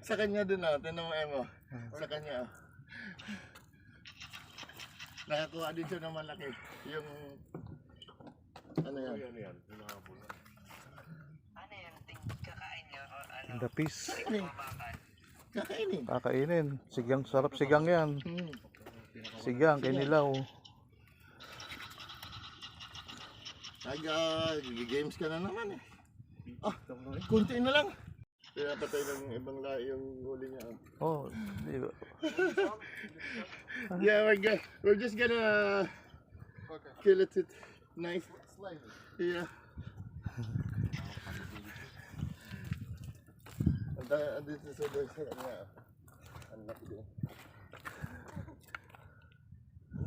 Sa kanya din oh, tinan mo Emo. Sa kanya oh. Nakakuha din siya ng malaki. Yung ano yan? Ano yan? Ano yung kakain nyo? O ano? Lapis. Kakainin. Kakainin. Sigang, sarap sigang yan. Sigang, kinilaw. Games ka na naman eh. Ah, kunti na lang. Pinapatay ng ibang lahi yung huli niya. Oh, di ba? Yeah, we're just gonna kill it nice. Yeah. This is a good yeah. Anak din.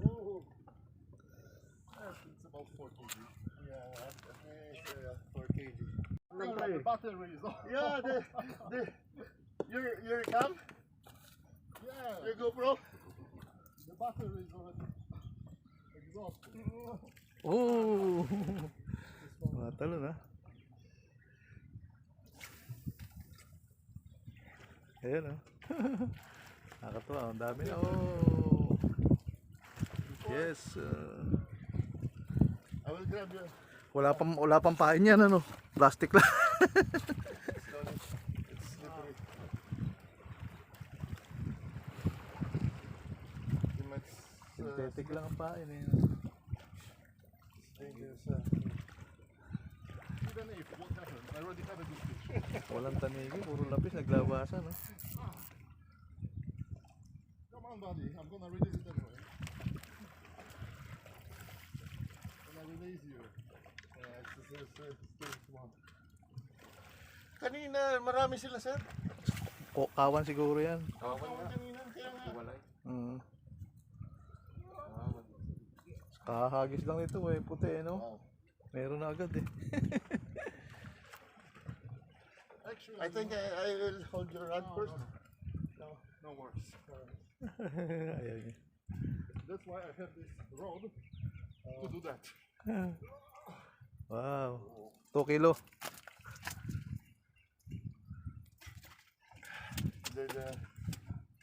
Oh. It's about 4 kg. Yeah, 4 kg. The battery is off. Yeah, your cam? Yeah, Your GoPro? the battery is already exhausted. Oh! Matalo na. Ayan oh. Nakakatuwa, ang dami na. Oh! Yes. I will grab your. Wala pang pain yan ano. Plastic lang. It's slippery. You might Synthetic lang ang pain eh. dangerous. Even if what happens, I already have a good fish. Walang tanigi, puro lapis, naglabasan no. Come on, buddy, I'm gonna release it anyway. When I release you, it's one. Kanina, marami sila sir. Kawan siguro yan. Kanina, kaya nga. Kahagis lang ito eh, puti eh no. Wow. Meron na agad eh. Actually, I think I will hold your rod first. no worries. Ayan niya. That's why I have this rod to do that. Wow. 2 kilo.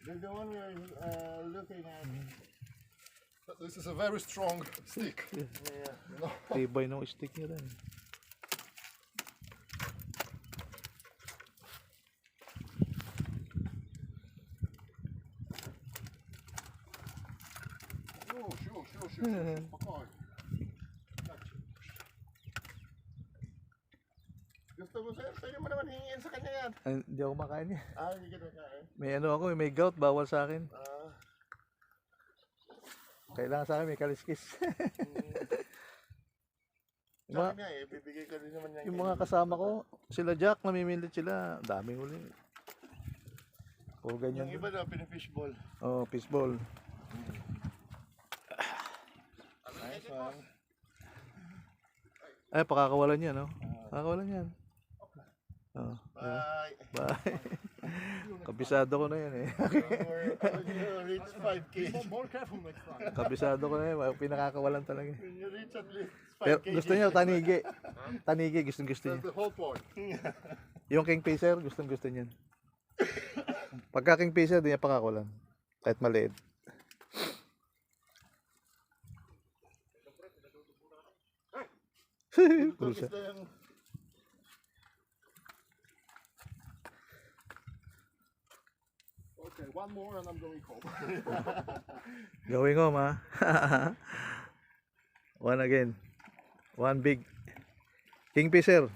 The one we're looking at. This is a very strong stick. Yeah. You know? Tibay ng stick niya rin. Sure. Pakay. Gusto mo sir? Pwede mo naman hingin sa kanya yan. Ay, hindi ako makain niya. Hindi ka nakain. May ano ako, may gout, bawal sa akin. Kailangan sa akin may kaliskis. Sa akin nga eh, bibigay ka rin naman yan. Yung mga kasama ko, sila Jack, namimilit sila. Daming huli. Puro ganyan. Yung iba na, pinafishball. Oh, fishball. Nice one. Ay, pakakawalan yan, no? Pakakawalan yan. Oh, Bye. bye. Kabisado ko na yan eh. When you reach 5 kg. More careful next time. Kabisado ko na yan. Pinakakawalan talaga. When you reach at least 5 Pero kg. gusto niya, tanigi. Tanigi, gusto That's niya. the whole point. Yung kingfisher, gusto niya. Pagka kingfisher, di niya pakakawalan. Kahit maliit. Pulsa. Okay, one more and I'm going home. Going home, ha? One again. One big kingfisher.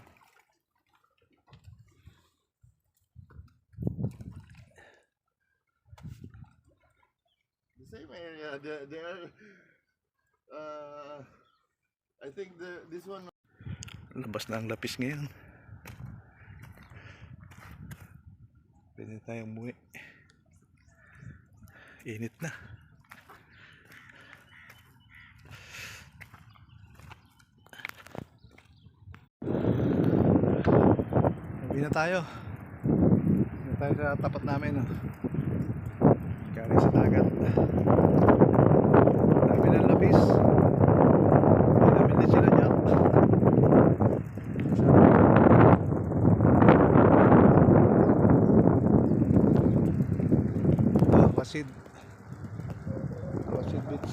The same area. They are. I think this one. Labas na ang lapis ngayon. Pwede tayong umuwi. Init na. Uwi na tayo. Uwi na tayo sa tapat namin. Galing sa dagat. Dami ng lapis. Dami din sila dyan. Alacid Beach.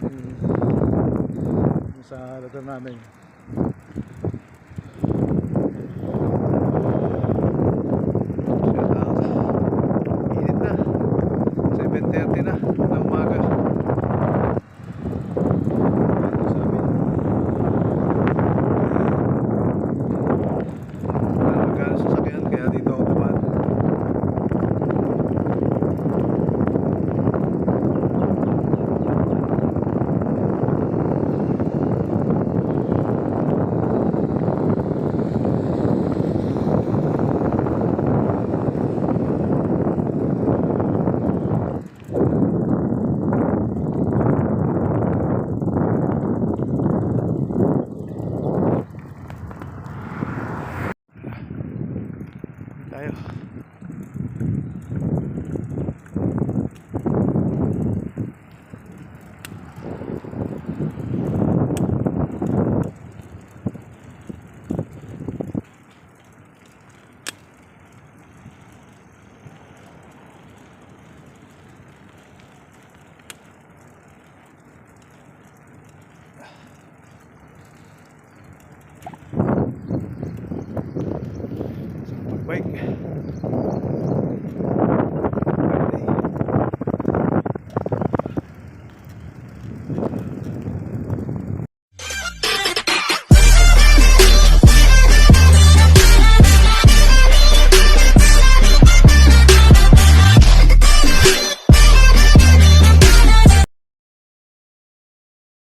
Yung sa lugar namin. Shout out. Init na. 7:30 na ng umaga. Magkano sasakyan kaya dito ako dumaan. Tayo.